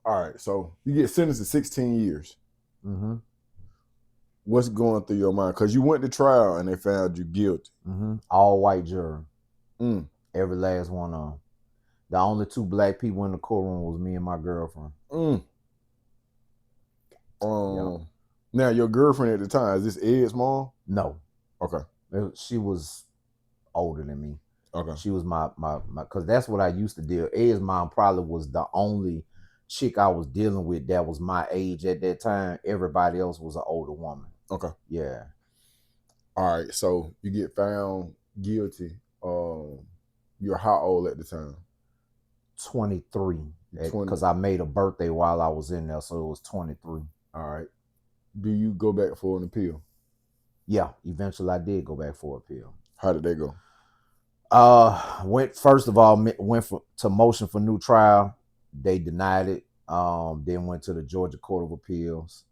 All right, so you get sentenced to 16 years. Mm-hmm. What's going through your mind? Because you went to trial and they found you guilty. Mm-hmm. All white jury. Mm. Every last one of them. The only two black people in the courtroom was me and my girlfriend. Mm. Yeah. Now, your girlfriend at the time, is this Ed's mom? No. Okay. She was older than me. Okay. She was my because that's what I used to deal. Ed's mom probably was the only chick I was dealing with that was my age at that time. Everybody else was an older woman. Okay. Yeah. All right. So you get found guilty. You're how old at the time? 23. 20. Because I made a birthday while I was in there, so it was 23. All right. Do you go back for an appeal? Yeah, eventually I did go back for appeal. How did they go? Went first of all went to motion for new trial. They denied it. Then went to the Georgia Court of Appeals.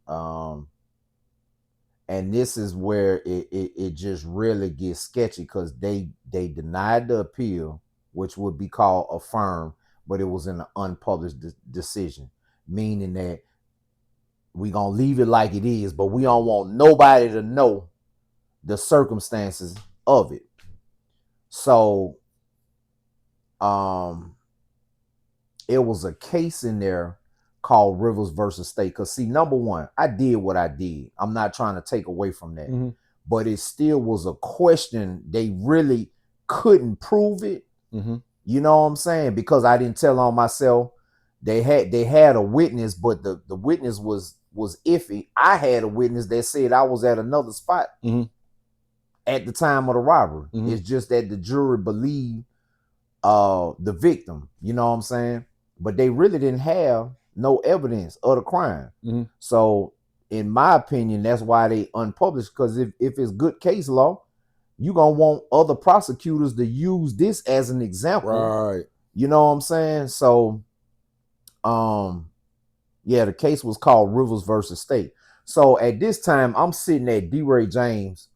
And this is where it just really gets sketchy because they denied the appeal, which would be called affirm, but it was in an unpublished decision, meaning that we gonna leave it like it is, but we don't want nobody to know the circumstances of it. So it was a case in there called Rivers versus State. Because see, number one, I did what I did. I'm not trying to take away from that. Mm-hmm. But it still was a question. They really couldn't prove it. Mm-hmm. You know what I'm saying? Because I didn't tell on myself. They had a witness, but the witness was iffy. I had a witness that said I was at another spot at the time of the robbery. Mm-hmm. It's just that the jury believed the victim. You know what I'm saying? But they really didn't have no evidence of the crime. Mm-hmm. So in my opinion, that's why they unpublished. Because if it's good case law, you gonna want other prosecutors to use this as an example. Right. You know what I'm saying? So yeah, the case was called Rivers versus State. So at this time, I'm sitting at DeRay James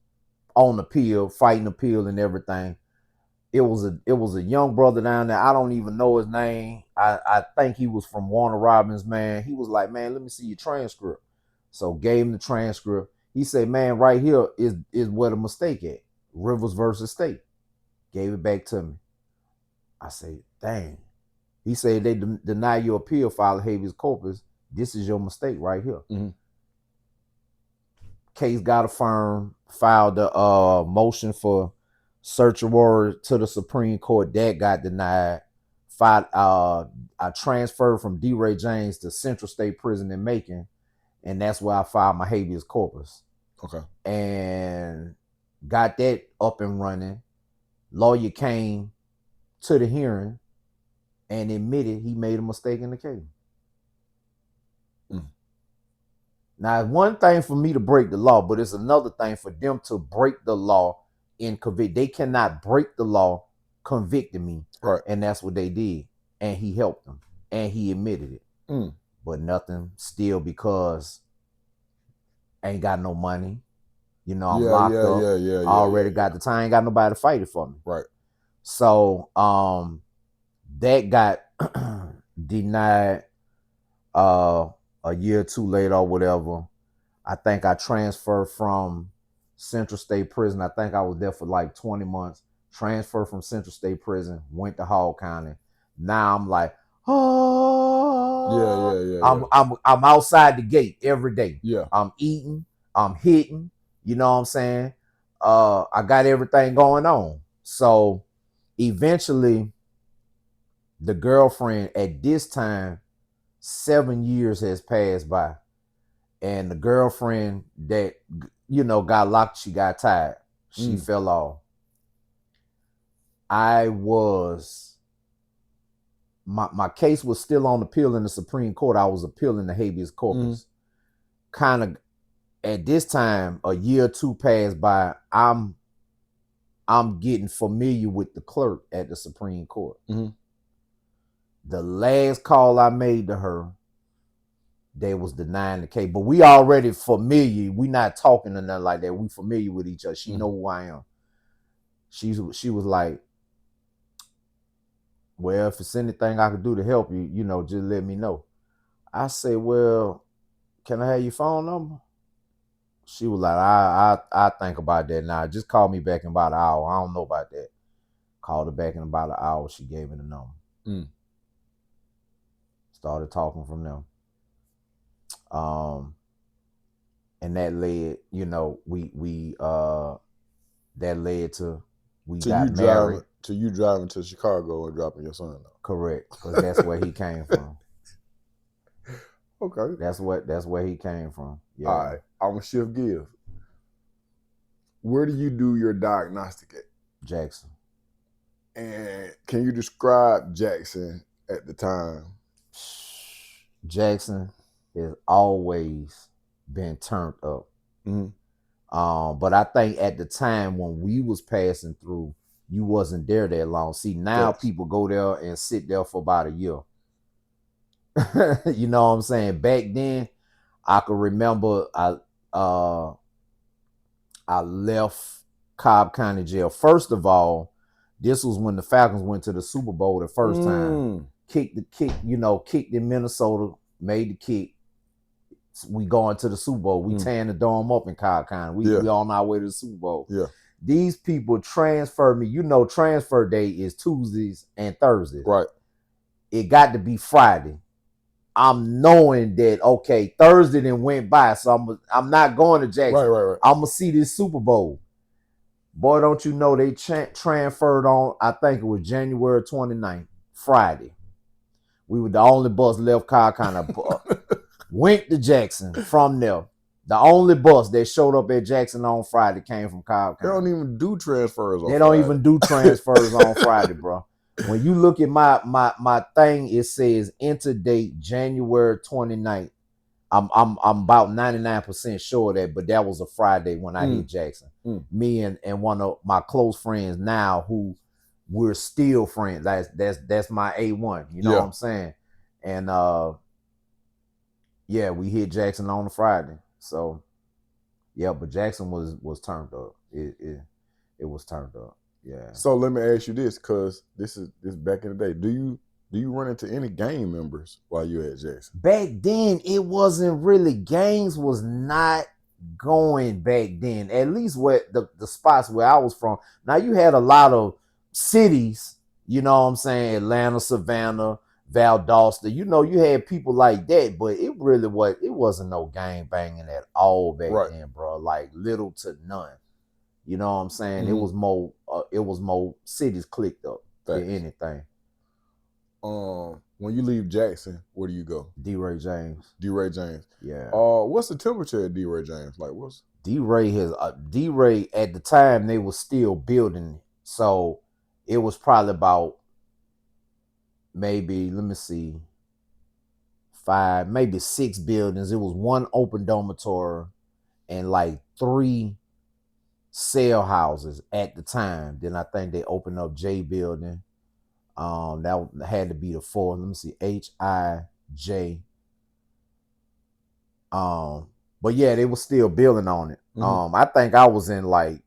on appeal, fighting appeal and everything. It was a young brother down there. I don't even know his name. I think he was from Warner Robins, man. He was like, man, let me see your transcript. So gave him the transcript. He said, man, right here is where the mistake at. Rivers versus State. Gave it back to me. I say, dang. He said they deny your appeal, file habeas corpus. This is your mistake right here. Mm-hmm. Case got affirmed. Filed a motion for search warrant to the Supreme Court. That got denied. Filed, I transferred from DeRay James to Central State Prison in Macon, and that's where I filed my habeas corpus. Okay. And got that up and running. Lawyer came to the hearing and admitted he made a mistake in the case. Now, it's one thing for me to break the law, but it's another thing for them to break the law and convict. They cannot break the law convicting me. Right. And that's what they did. And he helped them. And he admitted it. But nothing still because ain't got no money. You know, I'm locked up. I already got the time. Ain't got nobody to fight it for me. Right. So that got denied a year or two later or whatever. I think I transferred from Central State Prison. I think I was there for like 20 months. Transferred from Central State Prison, went to Hall County. Now I'm like, oh, I'm outside the gate every day. Yeah. I'm eating, I'm hitting, you know what I'm saying? I got everything going on. So eventually, the girlfriend at this time, 7 years has passed by. And the girlfriend that, you know, got locked, she got tired. She fell off. My case was still on appeal in the Supreme Court. I was appealing the habeas corpus. Kind of at this time, a year or two passed by. I'm getting familiar with the clerk at the Supreme Court. The last call I made to her, they was denying the case. But we already familiar. We not talking or nothing like that. We familiar with each other. She know who I am. She was like, well, if it's anything I could do to help you, you know, just let me know. I said, well, can I have your phone number? She was like, I think about that now. Just call me back in about an hour. I don't know about that. Called her back in about an hour. She gave me the number. Mm. Started talking from them. And that led, that led to we To you got married. driving to Chicago and dropping your son off. Correct, because that's where he came from. Okay. That's where he came from. Yeah. All right. I'm gonna shift gears. Where do you do your diagnostic at? Jackson. And can you describe Jackson at the time? Jackson has always been turned up. Mm-hmm. But I think at the time when we was passing through, you wasn't there that long. See, now Yes. people go there and sit there for about a year. You know what I'm saying? Back then, I could remember I left Cobb County Jail. First of all, this was when the Falcons went to the Super Bowl the first time. Kicked in Minnesota, made the kick. We going to the Super Bowl. We tearing the dome up in Cobb County. We on our way to the Super Bowl. Yeah. These people transferred me. Transfer day is Tuesdays and Thursdays. Right. It got to be Friday. I'm knowing that, okay, Thursday then went by, so I'm not going to Jackson. Right. I'm going to see this Super Bowl. Boy, don't you know they transferred on, I think it was January 29th, Friday. We were the only bus left Cobb County. Went to Jackson from there. The only bus that showed up at Jackson on Friday came from Cobb County. They don't even do transfers on Friday. They don't even do transfers on Friday, bro. When you look at my thing, it says enter date January 29th. I'm about 99% sure of that, but that was a Friday when I hit Jackson. Me and one of my close friends now who we're still friends. That's my A1. You know what I'm saying? And we hit Jackson on a Friday. So but Jackson was turned up. It was turned up. Yeah. So let me ask you this, because this back in the day. Do you run into any gang members while you at Jackson? Back then, it wasn't really, gangs was not going back then. At least where the spots where I was from. Now you had a lot of cities, you know what I'm saying, Atlanta, Savannah, Valdosta. You had people like that, but it wasn't no gang banging at all back then, bro. Like little to none. You know what I'm saying? It was more cities clicked up than anything. When you leave Jackson, where do you go? D. Ray James. D. Ray James. Yeah. What's the temperature at D. Ray James? Like, what's D. Ray at the time they was still building, so it was probably about maybe, let me see, 5, maybe 6 buildings. It was 1 open dormitory and like 3 cell houses at the time. Then I think they opened up J building. That had to be the 4th. Let me see, HIJ. But yeah, they were still building on it. I think I was in like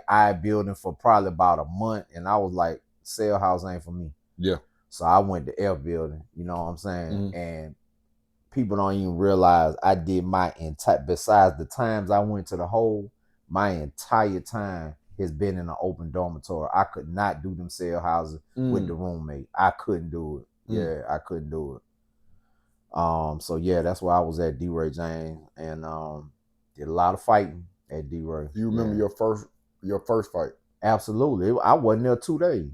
I building for probably about a month, and I was like, cell house ain't for me. Yeah. So I went to F building, you know what I'm saying? And people don't even realize I did my entire, besides the times I went to the hole, my entire time has been in an open dormitory. I could not do them cell houses with the roommate. I couldn't do it. Yeah, I couldn't do it. So yeah, that's why I was at D. Ray James, and did a lot of fighting at D. Ray. You remember your first fight? Absolutely. I wasn't there 2 days.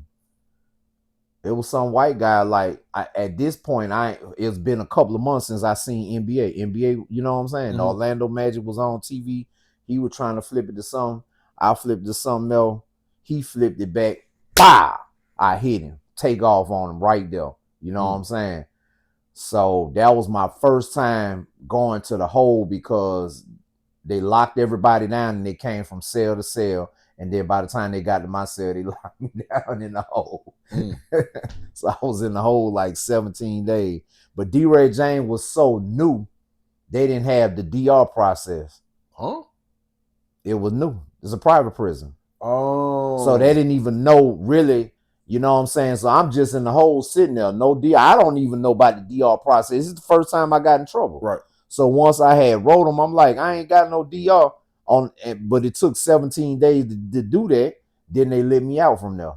It was some white guy. Like at this point, it's been a couple of months since I seen NBA. NBA, you know what I'm saying? The Orlando Magic was on TV. He was trying to flip it to something. I flipped it to something else. He flipped it back. Pow! I hit him. Take off on him right there. You know what I'm saying? So that was my first time going to the hole, because they locked everybody down and they came from cell to cell. And then by the time they got to my cell, they locked me down in the hole. So I was in the hole like 17 days. But D. Ray James was so new, they didn't have the DR process. Huh? It was new. It's a private prison. Oh. So they didn't even know really. You know what I'm saying? So I'm just in the hole sitting there. No DR. I don't even know about the DR process. This is the first time I got in trouble. Right. So once I had wrote them, I'm like, I ain't got no DR on. But it took 17 days to do that. Then they let me out from there.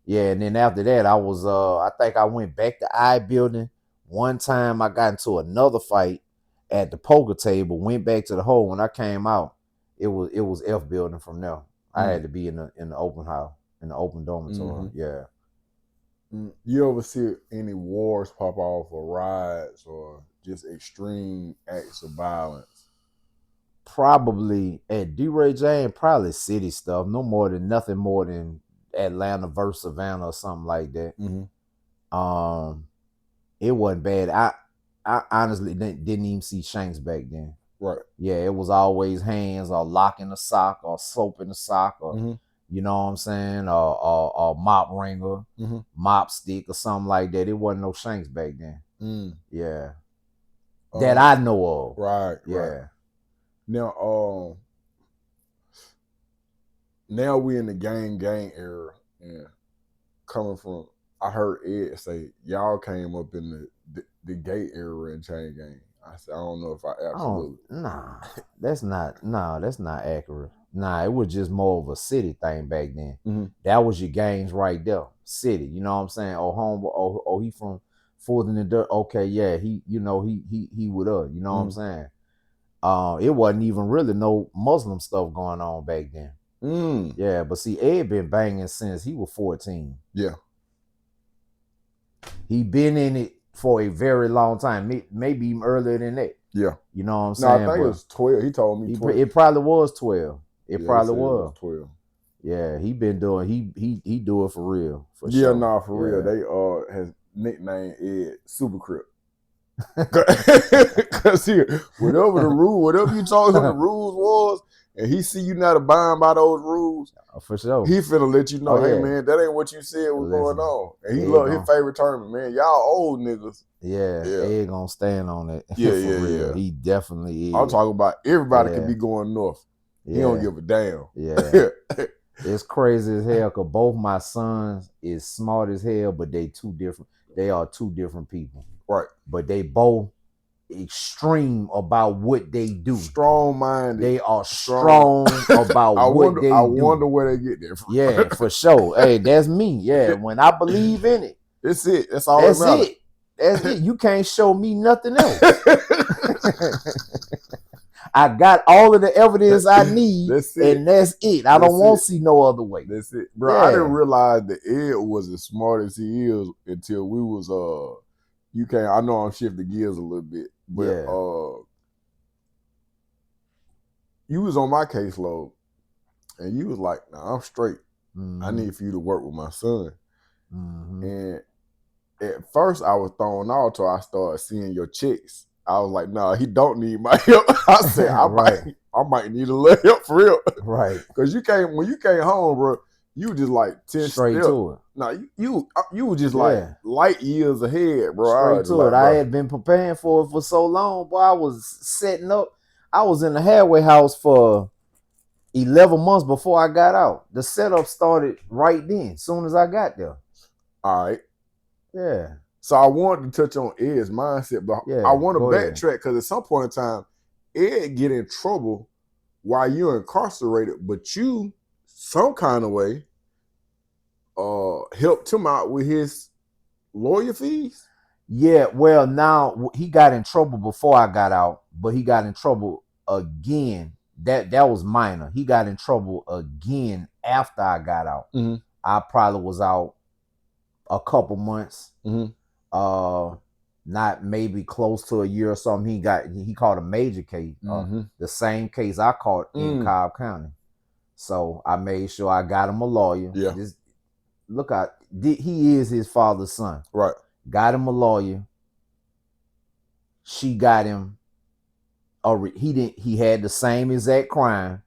Yeah, and then after that, I was I think I went back to I building. One time I got into another fight at the poker table, went back to the hole. When I came out, it was F building from there. I had to be in the open house, in the open dormitory. Yeah. You ever see any wars pop off or riots or just extreme acts of violence? Probably at D-Ray James, probably city stuff. Nothing more than Atlanta versus Savannah or something like that. It wasn't bad. I honestly didn't even see shanks back then. Right. Yeah, it was always hands or lock in the sock or soap in the sock or you know what I'm saying, or mop ringer, mop stick or something like that. It wasn't no shanks back then. Yeah. That I know of. Right. Yeah. Right. Now, now we in the gang era, and coming from, I heard Ed say y'all came up in the gay era in chain gang. I said I don't know if I absolutely. That's not accurate. It was just more of a city thing back then. That was your gangs right there, city. You know what I'm saying? Oh, homeboy. Oh, he from Fourth and the Dirt. Okay, yeah, he with us. You know what I'm saying? It wasn't even really no Muslim stuff going on back then. Yeah, but see, Ed been banging since he was 14. Yeah. He been in it for a very long time, maybe even earlier than that. Yeah. You know what I'm saying? No, I think it was 12. He told me 12. It probably was 12. It probably was. 12. Yeah, he been doing, he do it for real. For yeah, sure. nah, for real. They has nicknamed Ed Super Crip. Cause whatever the rule, whatever you told him the rules was, and he see you not abiding by those rules, for sure, he finna let you know, hey man, that ain't what you said was going on. And he love his favorite term, man. Y'all old niggas. Yeah, Ed gonna stand on it. Yeah, for yeah, real. yeah. He definitely is. I'm talking about everybody can be going north. He don't give a damn. Yeah. It's crazy as hell because both my sons is smart as hell, but they are two different people. Right. But they both extreme about what they do. Strong-minded. They are strong about what they do. I wonder where they get that from. Yeah, for sure. Hey, that's me. Yeah, when I believe in it. That's it. That's all that matters. That's it. You can't show me nothing else. I got all of the evidence I need, and that's it. I don't want to see no other way. That's it, bro. Yeah. I didn't realize that Ed was as smart as he is until we was I know I'm shifting gears a little bit, but you was on my caseload, and you was like, "Nah, I'm straight. I need for you to work with my son." And at first, I was thrown off till I started seeing your checks. I was like, "Nah, he don't need my help." I said, "I might need a little help for real." Right? Because when you came home, bro, you were just like 10 straight to it. No, you were just like light years ahead, bro. Straight to it. I had been preparing for it for so long, boy. I was setting up. I was in the halfway house for 11 months before I got out. The setup started right then, as soon as I got there. All right. Yeah. So I wanted to touch on Ed's mindset, but I want to backtrack because at some point in time, Ed get in trouble while you're incarcerated, but you, some kind of way, helped him out with his lawyer fees. Yeah, well, now he got in trouble before I got out, but he got in trouble again. That was minor. He got in trouble again after I got out. I probably was out a couple months. Not maybe close to a year or something. He caught a major case. The same case I caught in Cobb County. So I made sure I got him a lawyer. Yeah. He is his father's son. Right. Got him a lawyer. She got him. He had the same exact crime.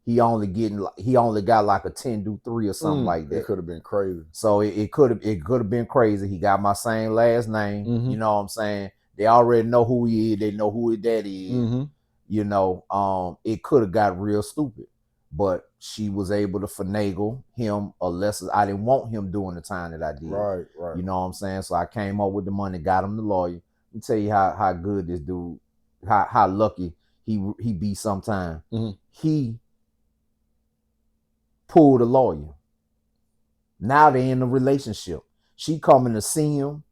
He only got like a 10-3 or something like that. It could have been crazy. So it could have been crazy. He got my same last name. You know what I'm saying? They already know who he is. They know who his daddy is. You know, it could have got real stupid. But she was able to finagle him a lesser. I didn't want him doing the time that I did. Right. You know what I'm saying? So I came up with the money, got him the lawyer. Let me tell you how good this dude, how lucky he be sometime. Mm-hmm. He pulled a lawyer. Now they in a relationship. She coming to see him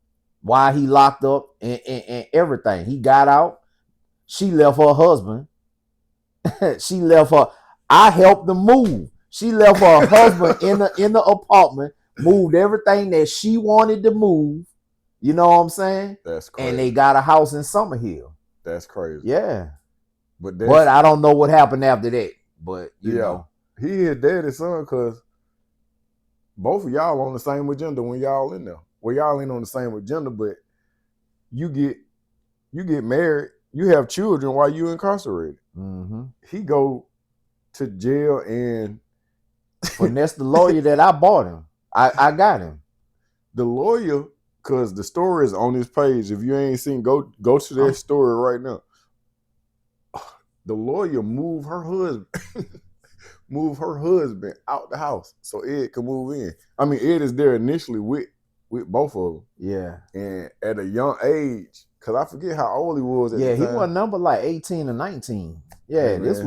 while he locked up and everything. He got out. She left her husband. She left her. I helped them move. She left her husband in the apartment, moved everything that she wanted to move. You know what I'm saying? That's crazy. And they got a house in Summerhill. That's crazy. Yeah. But I don't know what happened after that. But you know. He his daddy's son because both of y'all on the same agenda when y'all in there. Well, y'all ain't on the same agenda, but you get married, you have children while you incarcerated. Mm-hmm. He go to jail and finesse the lawyer that I bought him. I got him. The lawyer, because the story is on this page. If you ain't seen, go to that story right now. The lawyer moved her husband out the house so Ed could move in. I mean, Ed is there initially with both of them. Yeah. And at a young age, because I forget how old he was at the time. Yeah, he was number like 18 or 19. Yeah, hey, this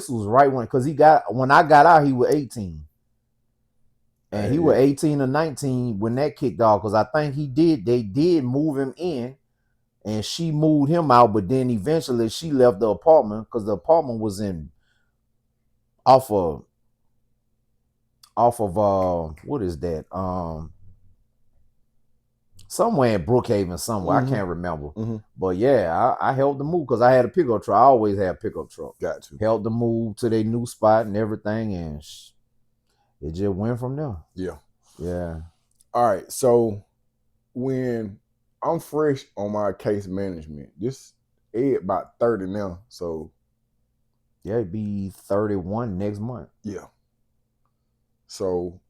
was right when, because when I got out, he was 18. And he was 18 or 19 when that kicked off, because I think they did move him in, and she moved him out, but then eventually she left the apartment because the apartment was off of what is that? Somewhere in Brookhaven, somewhere. Mm-hmm. I can't remember. Mm-hmm. But yeah, I helped them move because I had a pickup truck. I always had a pickup truck. Got you. Helped them move to their new spot and everything, and it just went from there. Yeah. Yeah. All right. So when I'm fresh on my case management, this Ed about 30 now. So yeah, it'd be 31 next month. Yeah. So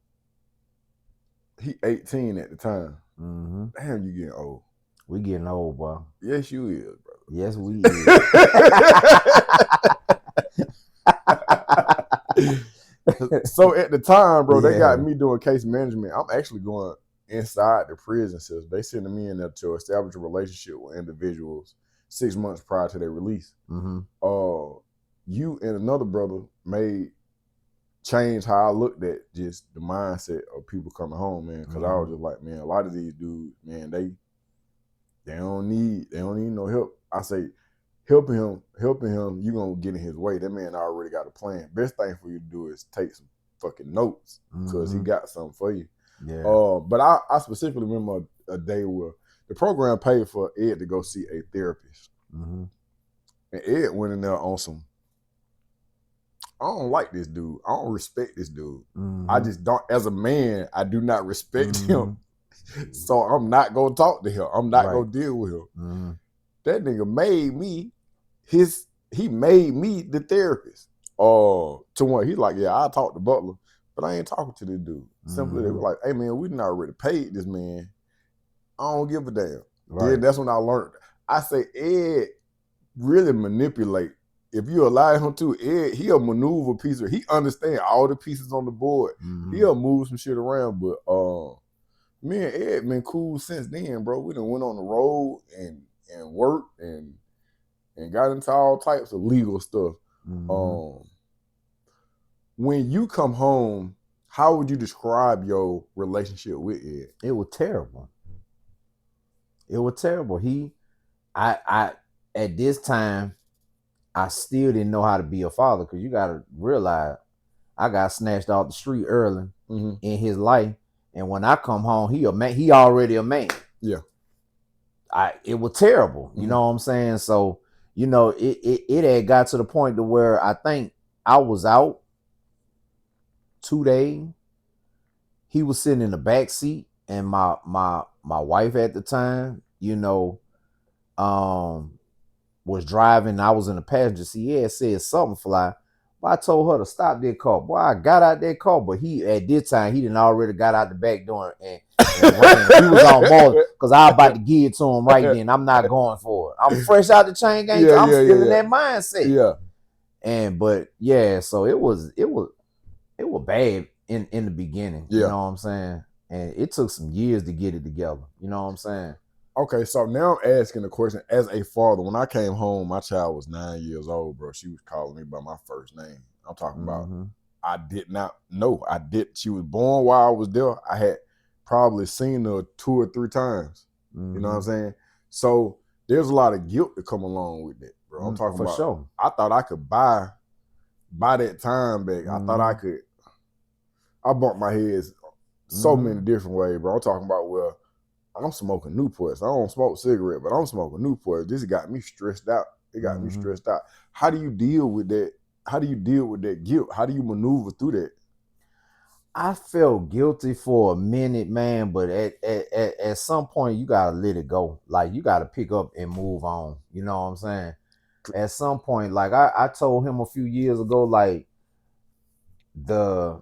he 18 at the time. Mm-hmm. Damn, you getting old. We getting old, boy. Yes, you is, brother. Yes, we is. So at the time, bro, they got me doing case management. I'm actually going inside the prison system. They sending me in there to establish a relationship with individuals 6 months prior to their release. Mm-hmm. You and another brother made change how I looked at just the mindset of people coming home, man. Because I was just like, man, a lot of these dudes, man, they don't need no help. I say, helping him, you gonna get in his way. That man already got a plan. Best thing for you to do is take some fucking notes because he got something for you. Yeah. But I specifically remember a day where the program paid for Ed to go see a therapist. Mm-hmm. And Ed went in there on some, I don't like this dude. I don't respect this dude. Mm-hmm. I just don't, as a man, I do not respect him. So I'm not going to talk to him. I'm not going to deal with him. Mm-hmm. That nigga made me he made me the therapist. To one, he's like, yeah, I'll talk to Butler, but I ain't talking to this dude. Simply, they were like, hey man, we done already paid this man. I don't give a damn. Right. Then that's when I learned. I say Ed really manipulate. If you allow him to, Ed, he'll maneuver pieces. He understand all the pieces on the board. Mm-hmm. He'll move some shit around. But me and Ed been cool since then, bro. We done went on the road and worked and got into all types of legal stuff. Mm-hmm. When you come home, how would you describe your relationship with Ed? It was terrible. I at this time, I still didn't know how to be a father, because you got to realize I got snatched off the street early in his life, and when I come home, he already a man. Yeah, it was terrible. You know what I'm saying? So it had got to the point to where I think I was out 2 days. He was sitting in the back seat, and my wife at the time, was driving. I was in the passenger seat. He had said something fly, but I told her to stop that car. Boy, I got out that car, but he at this time he didn't already got out the back door and ran. He was on more because I was about to give it to him right then. I'm not going for it. I'm fresh out the chain gang. I'm still in that mindset. Yeah. So it was it was bad in the beginning. Yeah. You know what I'm saying? And it took some years to get it together. You know what I'm saying? Okay, so now I'm asking the question as a father. When I came home, my child was 9 years old, bro. She was calling me by my first name. I'm talking about, I did not know. She was born while I was there. I had probably seen her 2 or 3 times. You know what I'm saying? So there's a lot of guilt to come along with that, bro. I'm talking for about, sure. I thought I could buy that time back. I thought I could. I bumped my head so many different ways, bro. I'm talking about, well, I'm smoking Newports. I don't smoke cigarette, but I'm smoking Newports. This got me stressed out. It got me stressed out. How do you deal with that? How do you deal with that guilt? How do you maneuver through that? I felt guilty for a minute, man, but at some point you gotta let it go. Like you gotta pick up and move on. You know what I'm saying? At some point, like I told him a few years ago, like the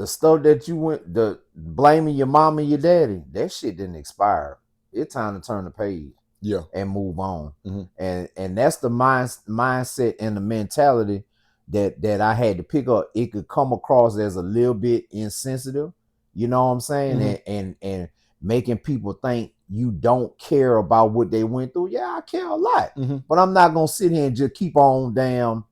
stuff that you went, the blaming your mom and your daddy, that shit didn't expire. It's time to turn the page, yeah, and move on. And that's the mindset and the mentality that I had to pick up. It could come across as a little bit insensitive, you know what I'm saying, and making people think you don't care about what they went through. Yeah, I care a lot, but I'm not gonna sit here and just keep on damn.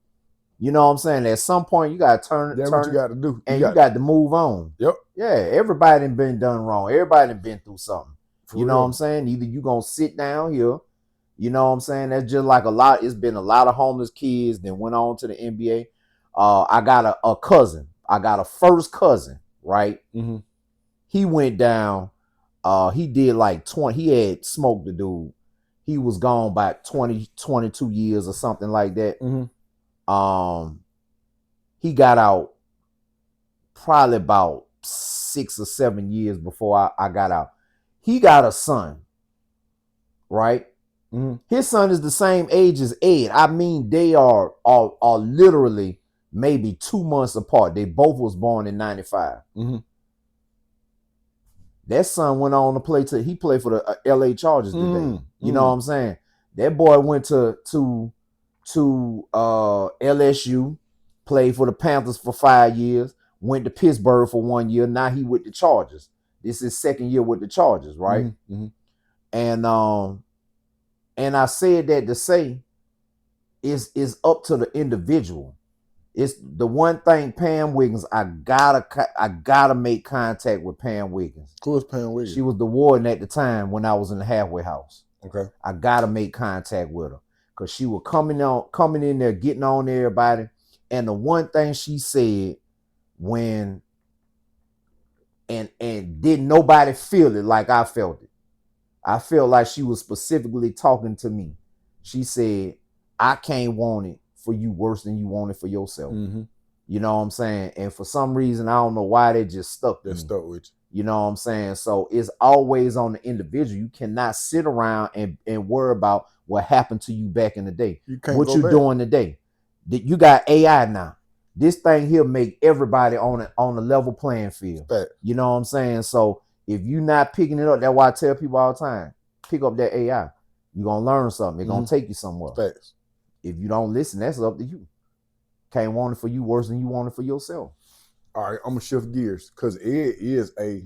You know what I'm saying? At some point, you gotta turn what you got to do, and you got to move on. Yep. Yeah, everybody done been done wrong. Everybody done been through something. For you know real. what I'm saying? Either you gonna sit down here. You know what I'm saying? That's just like a lot. It's been a lot of homeless kids that went on to the NBA. I got a cousin. I got a first cousin, right? He went down. He did like 20. He had smoked the dude. He was gone by 20, 22 years or something like that. He got out probably about 6 or 7 years before I got out. He got a son, right? His son is the same age as Ed. I mean, they are literally maybe 2 months apart. They both was born in 95. That son went on to play he played for the LA Chargers today. You know what I'm saying? That boy went to LSU, played for the Panthers for 5 years, went to Pittsburgh for 1 year. Now he with the Chargers. This is second year with the Chargers, right? And I said that to say it's up to the individual. It's the one thing, Pam Wiggins, I gotta make contact with Pam Wiggins. Who is Pam Wiggins? She was the warden at the time when I was in the halfway house. Okay. I gotta make contact with her. Cause she was coming in there, getting on everybody. And the one thing she said when and didn't nobody feel it like I felt it. I felt like she was specifically talking to me. She said, I can't want it for you worse than you want it for yourself. You know what I'm saying? And for some reason, I don't know why they just stuck with me. Stuck with you. You know what I'm saying? So it's always on the individual. You cannot sit around and worry about what happened to you back in the day. What you doing today? You got AI now. This thing here make everybody on a level playing field. Fact. You know what I'm saying? So if you're not picking it up, that's why I tell people all the time, pick up that AI. You're going to learn something. It's going to take you somewhere. Facts. If you don't listen, that's up to you. Can't want it for you worse than you want it for yourself. All right, I'm going to shift gears because Ed is a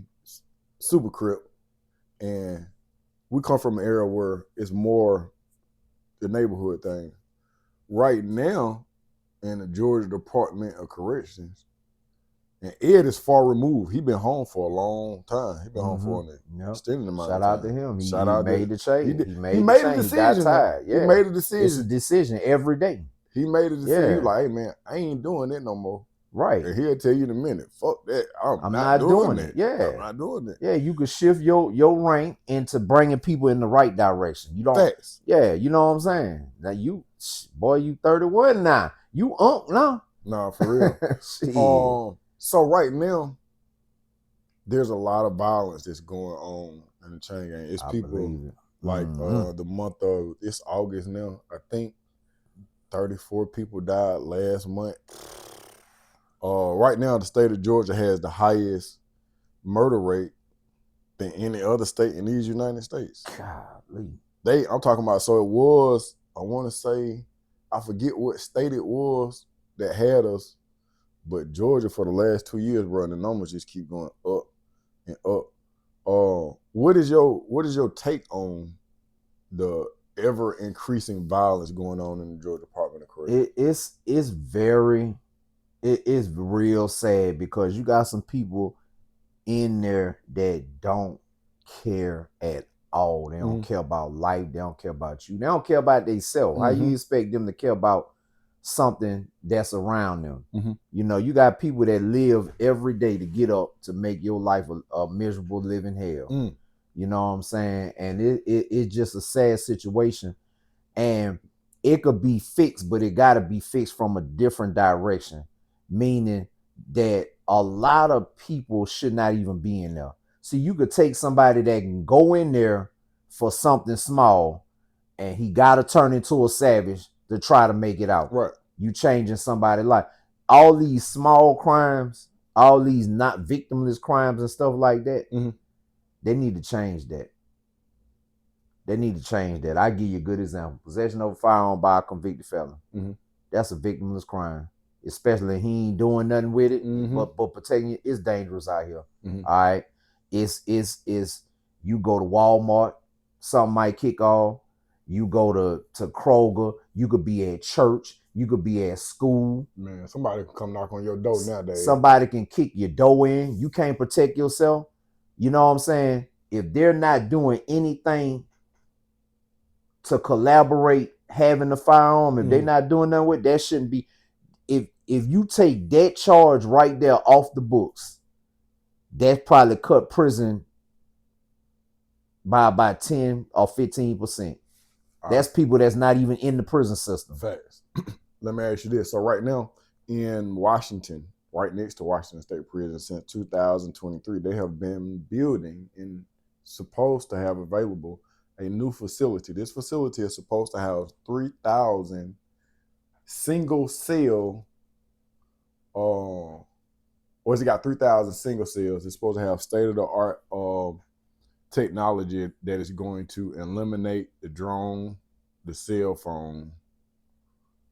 super Crip, and we come from an era where it's more the neighborhood thing. Right now, in the Georgia Department of Corrections, and Ed is far removed. He been home for a long time. He been home for an extended amount of time. Shout out to him. He made the change. He made a decision. He got tired. Yeah. He made a decision. It's a decision every day. He made a decision. He was like, hey man, I ain't doing that no more. Right. And he'll tell you in a minute, fuck that. I'm not doing it. Yeah. I'm not doing it. Yeah, you could shift your rank into bringing people in the right direction. You don't. Facts. Yeah, you know what I'm saying? Now you 31 now. You now. Nah, for real. So right now, there's a lot of violence that's going on in the chain gang. It's people like the month of it's August now. I think 34 people died last month. Right now, the state of Georgia has the highest murder rate than any other state in these United States. Golly. I'm talking about, so it was, I want to say, I forget what state it was that had us But Georgia for the last 2 years, bro, the numbers just keep going up and up. What is your take on the ever increasing violence going on in the Georgia Department of Corrections? It is real sad because you got some people in there that don't care at all. They don't care about life. They don't care about you. They don't care about themselves. How you expect them to care about something that's around them? You know, you got people that live every day to get up to make your life a miserable living hell. You know what I'm saying? And it's just a sad situation. And it could be fixed, but it got to be fixed from a different direction, meaning that a lot of people should not even be in there. See, you could take somebody that can go in there for something small and he got to turn into a savage to try to make it out. Right. You changing somebody's life. All these small crimes, all these not victimless crimes and stuff like that, they need to change that. They need to change that. I give you a good example. Possession of a firearm by a convicted felon. That's a victimless crime. Especially he ain't doing nothing with it. But protecting it is dangerous out here. All right. It's you go to Walmart, something might kick off. You go to Kroger, you could be at church, you could be at school. Man, somebody can come knock on your door nowadays. Somebody can kick your door in. You can't protect yourself. You know what I'm saying? If they're not doing anything to collaborate having a firearm, if they're not doing nothing with that, shouldn't be. If you take that charge right there off the books, that probably cut prison by about 10 or 15%. That's people that's not even in the prison system. Facts. Let me ask you this. So right now in Washington, right next to Washington State Prison, since 2023, they have been building and supposed to have available a new facility. This facility is supposed to house 3,000 single cell, or it's got 3,000 single cells. It's supposed to have state-of-the-art technology that is going to eliminate the drone, the cell phone.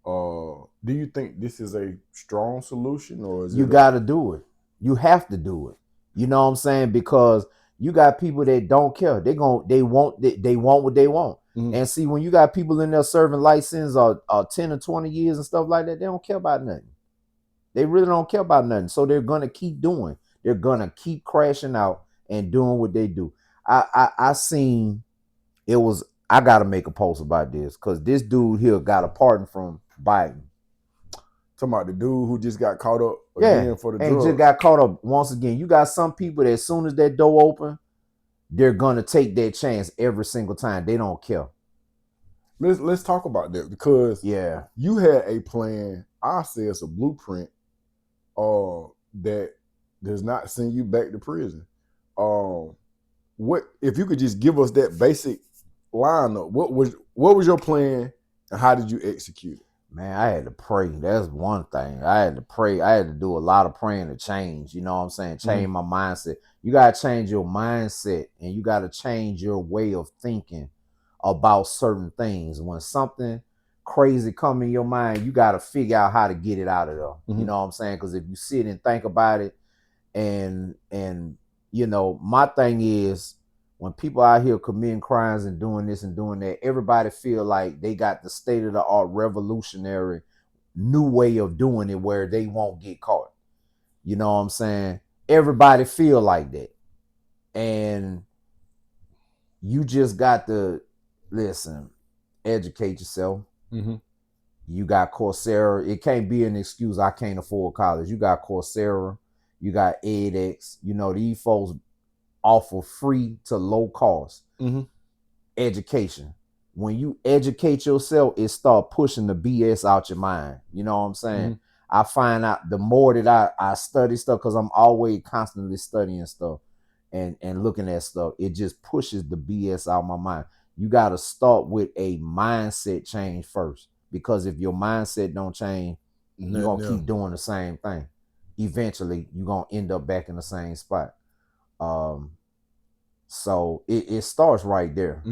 Do you think this is a strong solution, or is you got to do it? You have to do it. You know what I'm saying? Because you got people that don't care. They want what they want. And see, when you got people in there serving license or 10 or 20 years and stuff like that, they don't care about nothing. They really don't care about nothing. So they're gonna keep doing. They're gonna keep crashing out and doing what they do. I seen it was. I gotta make a post about this because this dude here got a pardon from Biden. Talking about the dude who just got caught up again for the drugs. And just got caught up once again. You got some people that as soon as that door open, they're gonna take that chance every single time. They don't care. Let's talk about that because you had a plan. I say it's a blueprint that does not send you back to prison. What if you could just give us that basic lineup? What was your plan and how did you execute it? Man, I had to pray. That's one thing. I had to pray. I had to do a lot of praying to change. You know what I'm saying? Change my mindset. You got to change your mindset and you got to change your way of thinking about certain things. When something crazy come in your mind, you got to figure out how to get it out of there. You know what I'm saying? Because if you sit and think about it, and you know, my thing is when people out here committing crimes and doing this and doing that, everybody feel like they got the state-of-the-art revolutionary new way of doing it where they won't get caught. You know what I'm saying? Everybody feel like that. And you just got to listen, educate yourself. You got Coursera. It can't be an excuse I can't afford college. You got Coursera. You got edX. You know, these folks offer free to low cost education. When you educate yourself, it start pushing the BS out your mind. You know what I'm saying? I find out the more that I study stuff, because I'm always constantly studying stuff and looking at stuff, it just pushes the BS out of my mind. You got to start with a mindset change first, because if your mindset don't change, you're going to keep doing the same thing. Eventually, you're going to end up back in the same spot. So it starts right there.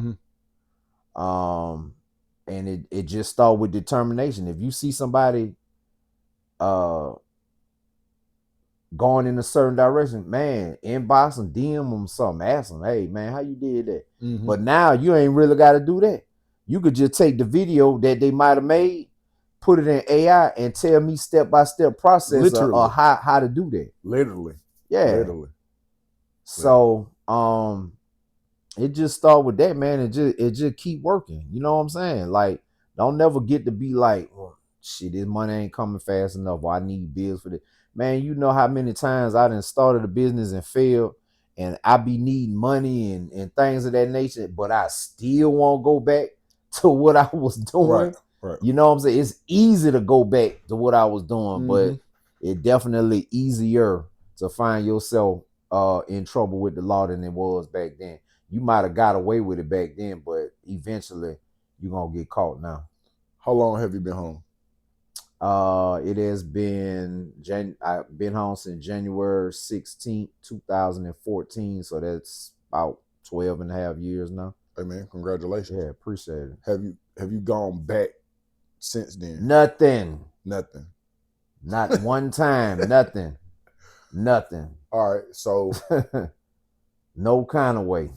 And it just starts with determination. If you see somebody going in a certain direction, man, inbox them, DM them something, ask them, hey man, how you did that? But now you ain't really got to do that. You could just take the video that they might have made, put it in AI, and tell me step by step process of how to do that. Literally. Yeah. Literally. So it just start with that, man. It just keep working. You know what I'm saying? Like, don't never get to be like, well, shit, this money ain't coming fast enough, or I need bills for this. Man, you know how many times I done started a business and failed, and I be needing money and things of that nature, but I still won't go back to what I was doing. Right. You know what I'm saying? It's easy to go back to what I was doing, but it definitely easier to find yourself in trouble with the law than it was back then. You might have got away with it back then, but eventually you're gonna get caught now. How long have you been home? It has been I've been home since January 16th, 2014. So that's about 12 and a half years now. Hey man, congratulations. Yeah, appreciate it. Have you gone back since then? Nothing. Not one time. Nothing. All right, so no kind of way.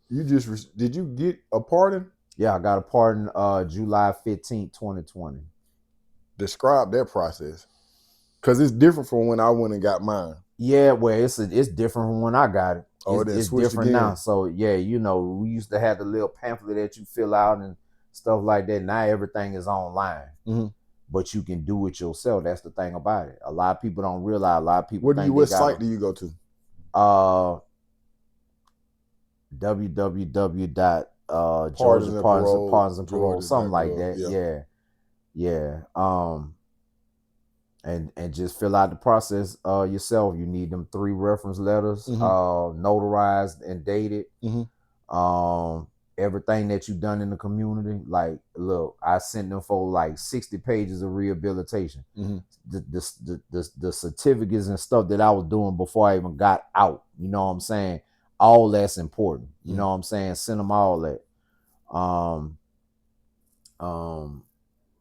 You did you get a pardon? Yeah, I got a pardon July 15th, 2020. Describe that process. Because it's different from when I went and got mine. Yeah, well, it's different from when I got it. It's different again now. So yeah, you know, we used to have the little pamphlet that you fill out and stuff like that. Now everything is online. But you can do it yourself. That's the thing about it. A lot of people don't realize. A lot of people what site do you go to? Pardons and Parole, something like that. Yeah. And just fill out the process yourself. You need them 3 reference letters, notarized and dated. Everything that you've done in the community. Like, look, I sent them for like 60 pages of rehabilitation. The certificates and stuff that I was doing before I even got out. You know what I'm saying? All that's important. You know what I'm saying? Send them all that.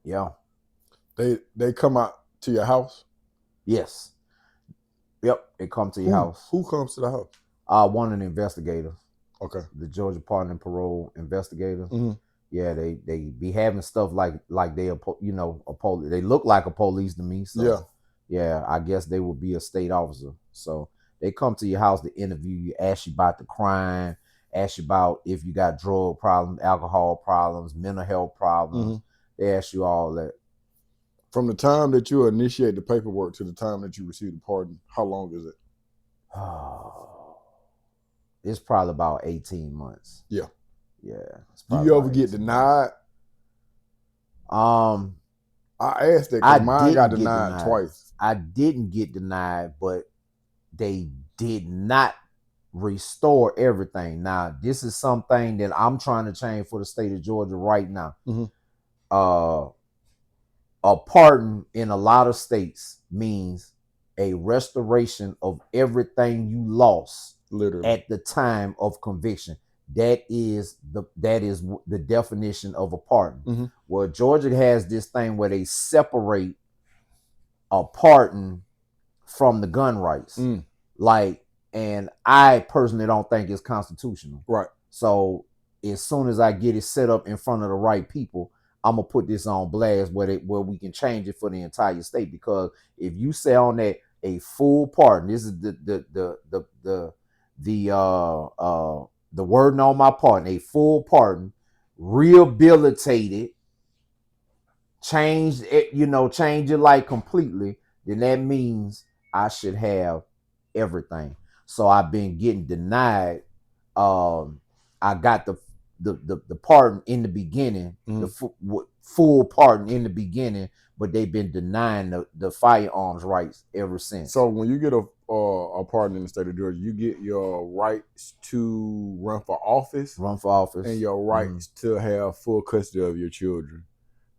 Yeah. They come out to your house? Yes. Yep. They come to your house. Who comes to the house? One of the investigators. Okay. The Georgia Pardon and Parole investigators. Yeah, they be having stuff like they a police. They look like a police to me. So yeah, I guess they would be a state officer. So they come to your house to interview you, ask you about the crime, ask you about if you got drug problems, alcohol problems, mental health problems. They ask you all that. From the time that you initiate the paperwork to the time that you receive the pardon, how long is it? It's probably about 18 months. Yeah. Do you ever get denied? I asked that because mine got denied twice. I didn't get denied, but they did not restore everything. Now, this is something that I'm trying to change for the state of Georgia right now. A pardon in a lot of states means a restoration of everything you lost at the time of conviction. That is the definition of a pardon. Well, Georgia has this thing where they separate a pardon from the gun rights. And I personally don't think it's constitutional. Right. So as soon as I get it set up in front of the right people, I'm gonna put this on blast where we can change it for the entire state. Because if you say on that a full pardon, this is the wording on my pardon, a full pardon, rehabilitated, change your life completely, then that means I should have everything. So I've been getting denied. I got the pardon in the beginning, the full pardon in the beginning, but they've been denying the firearms rights ever since. So when you get a pardon in the state of Georgia, you get your rights to run for office, and your rights to have full custody of your children.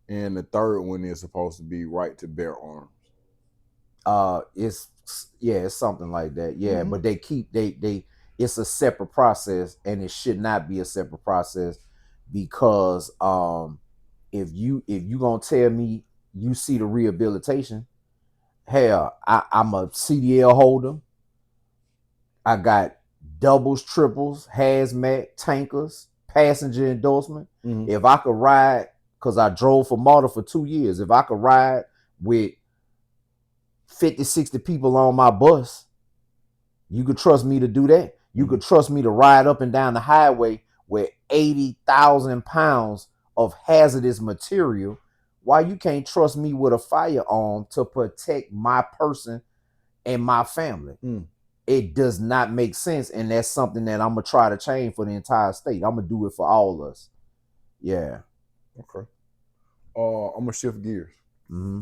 And the third one is supposed to be right to bear arms. It's something like that. Yeah, but they it's a separate process, and it should not be a separate process, because if you gonna tell me you see the rehabilitation, Hell, I'm a CDL holder. I got doubles, triples, hazmat, tankers, passenger endorsement. Mm-hmm. If I could ride, because I drove for Marta for 2 years, if I could ride with 50, 60 people on my bus, you could trust me to do that. You could trust me to ride up and down the highway with 80,000 pounds of hazardous material. Why you can't trust me with a firearm to protect my person and my family? It does not make sense, and that's something that I'm gonna try to change for the entire state. I'm gonna do it for all of us. Yeah. Okay. I'm gonna shift gears. Mm-hmm.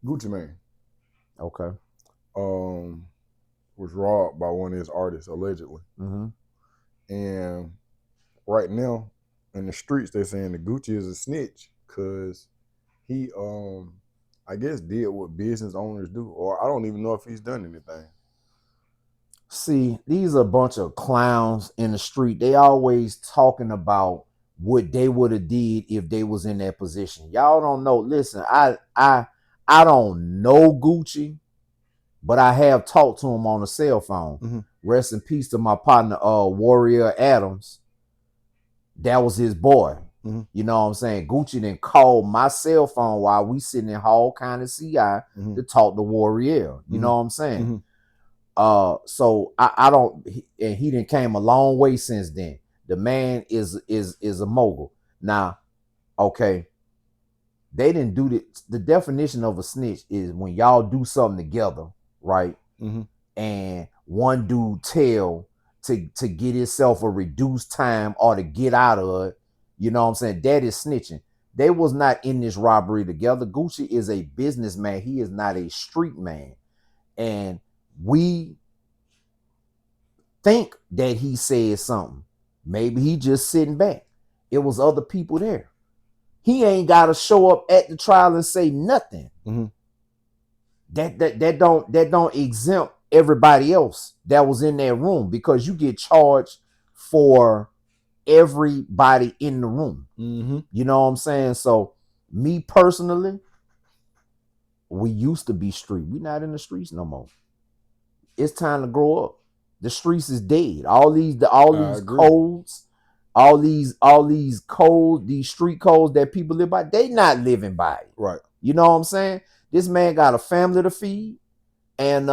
Gucci Mane. Okay. Was robbed by one of his artists allegedly, and right now in the streets they're saying the Gucci is a snitch because he, I guess, did what business owners do, or I don't even know if he's done anything. See, these are a bunch of clowns in the street. They always talking about what they would have did if they was in that position. Y'all don't know. Listen, I don't know Gucci, but I have talked to him on a cell phone. Rest in peace to my partner, Warrior Adams. That was his boy. You know what I'm saying? Gucci then called my cell phone while we sitting in Hall County CI to talk to Warrior. You know what I'm saying? So I don't, and he didn't came a long way since then. The man is a mogul. Now, okay, they didn't do the definition of a snitch is when y'all do something together, right? And one dude tell to get himself a reduced time or to get out of it. You know what I'm saying? That is snitching. They was not in this robbery together. Gucci is a businessman. He is not a street man. And we think that he said something. Maybe he just sitting back. It was other people there. He ain't got to show up at the trial and say nothing. That don't exempt everybody else that was in that room, because you get charged for everybody in the room. You know what I'm saying? So me personally, we used to be street. We not in the streets no more. It's time to grow up. The streets is dead. All these codes, all these codes, these street codes that people live by, they not living by it. Right. You know what I'm saying? This man got a family to feed, and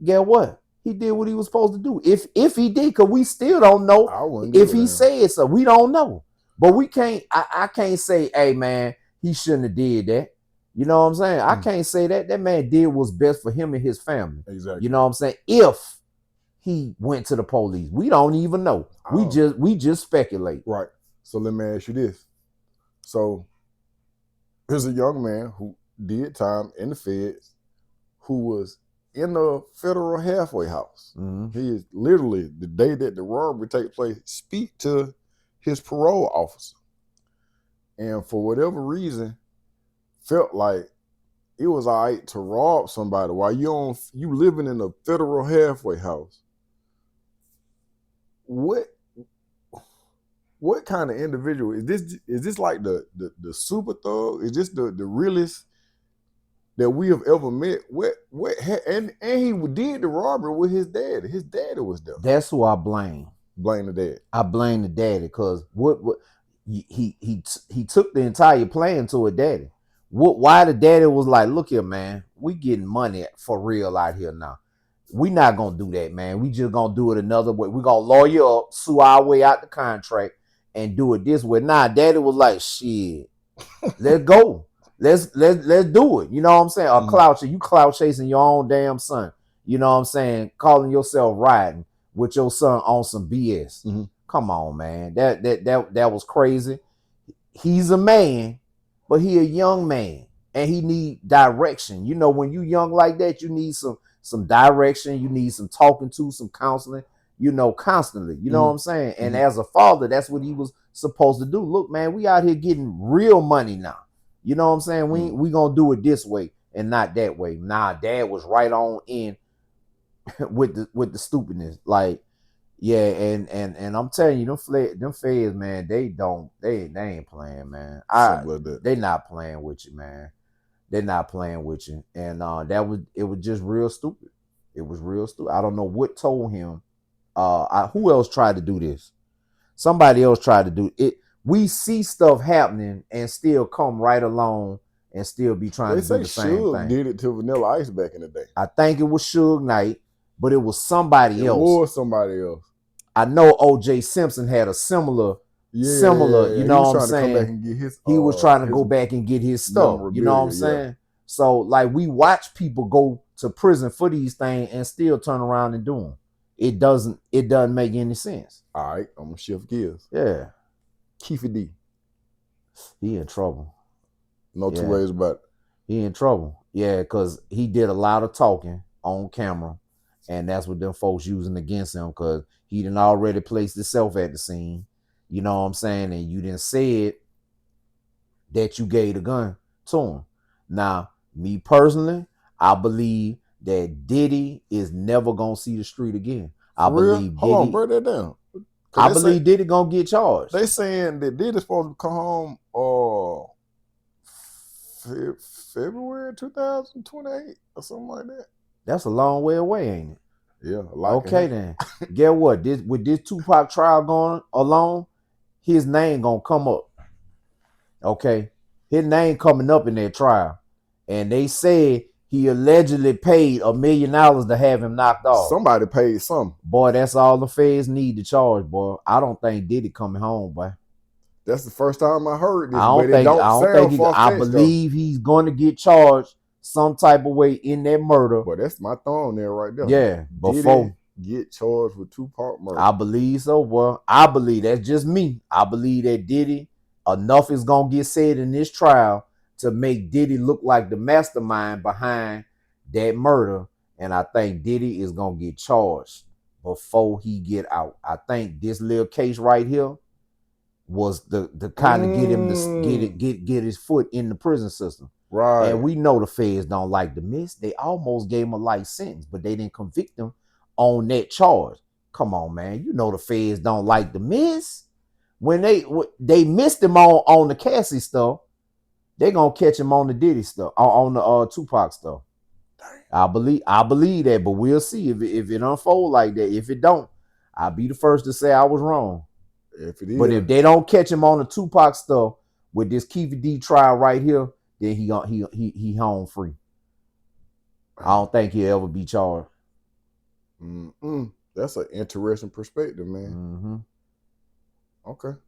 get what? He did what he was supposed to do. If he did, because we still don't know if he said so. We don't know. But we can't, I can't say, hey man, he shouldn't have did that. You know what I'm saying? I can't say that. That man did what's best for him and his family. Exactly. You know what I'm saying? If he went to the police, we don't even know. We just speculate. Right. So let me ask you this. So here's a young man who did time in the feds, who was in a federal halfway house. He is literally, the day that the robbery take place, speak to his parole officer. And for whatever reason, felt like it was all right to rob somebody while you living in a federal halfway house. What kind of individual is this? Is this like the super thug? Is this the realest that we have ever met? And he did the robbery with his daddy. His daddy was there. That's who I blame. Blame the dad. I blame the daddy, because what he took the entire plan to a daddy. Why the daddy was like, look here, man, we getting money for real out here now. We not gonna do that, man. We just gonna do it another way. We gonna lawyer up, sue our way out the contract, and do it this way. Nah, daddy was like, shit, let's go. Let's do it. You know what I'm saying? Or you clout chasing your own damn son. You know what I'm saying? Calling yourself riding with your son on some BS. Come on, man. That was crazy. He's a man, but he a young man, and he need direction. You know, when you young like that, you need some direction. You need some talking to, some counseling, you know, constantly. You know what I'm saying? And as a father, that's what he was supposed to do. Look, man, we out here getting real money now. You know what I'm saying? We gonna do it this way and not that way. Nah, dad was right on in with the stupidness. Like, yeah, and I'm telling you, them feds, man, they ain't playing, man. They not playing with you, man. They're not playing with you, and it was just real stupid. It was real stupid. I don't know what told him. Who else tried to do this? Somebody else tried to do it. We see stuff happening and still come right along and still be trying They to do say the same Suge thing. did it to Vanilla Ice back in the day. I think it was Suge Knight, but it was somebody It else. was somebody else. I know O.J. Simpson had a similar, Yeah. you He know was what I'm trying to come back saying? and get his He was trying to his go back and get his stuff. You know what I'm memorabilia, saying? So like we watch people go to prison for these things and still turn around and do them. It doesn't make any sense. All right, I'm gonna shift gears. Yeah. Keefe D. He in trouble. No two ways about it. He in trouble. Yeah, because he did a lot of talking on camera, and that's what them folks using against him because he done already placed himself at the scene. You know what I'm saying? And you didn't say it that you gave the gun to him. Now, me personally, I believe that Diddy is never gonna see the street again. I For real? believe Hold on, Diddy. break that down. I believe Diddy gonna get charged. They saying that Diddy's supposed to come home February 2028 or something like that. That's a long way away, ain't it? Yeah, a lot. Okay then. Get what? With this Tupac trial going along, his name gonna come up. Okay, his name coming up in that trial, and they said he allegedly paid $1 million to have him knocked off. Somebody paid some. Boy, that's all the feds need to charge. Boy, I don't think Diddy coming home, boy. That's the first time I heard this. I don't think I believe he's going to get charged some type of way in that murder. But that's my thumb there right there. Yeah, before get charged with Tupac murder. I believe so, boy. I believe that's just me. I believe that Diddy, enough is gonna get said in this trial to make Diddy look like the mastermind behind that murder, and I think Diddy is gonna get charged before he get out. I think this little case right here was the kind of get him to get his foot in the prison system. Right. And we know the feds don't like to miss. They almost gave him a life sentence, but they didn't convict him on that charge. Come on, man. You know the feds don't like to miss. When they missed him on the Cassie stuff, they gonna catch him on the Diddy stuff, on the Tupac stuff. I believe that, but we'll see if it unfold like that. If it don't, I'll be the first to say I was wrong. If they don't catch him on the Tupac stuff with this Keefe D trial right here, then he home free. I don't think he'll ever be charged. That's an interesting perspective, man. Mm-hmm. Okay.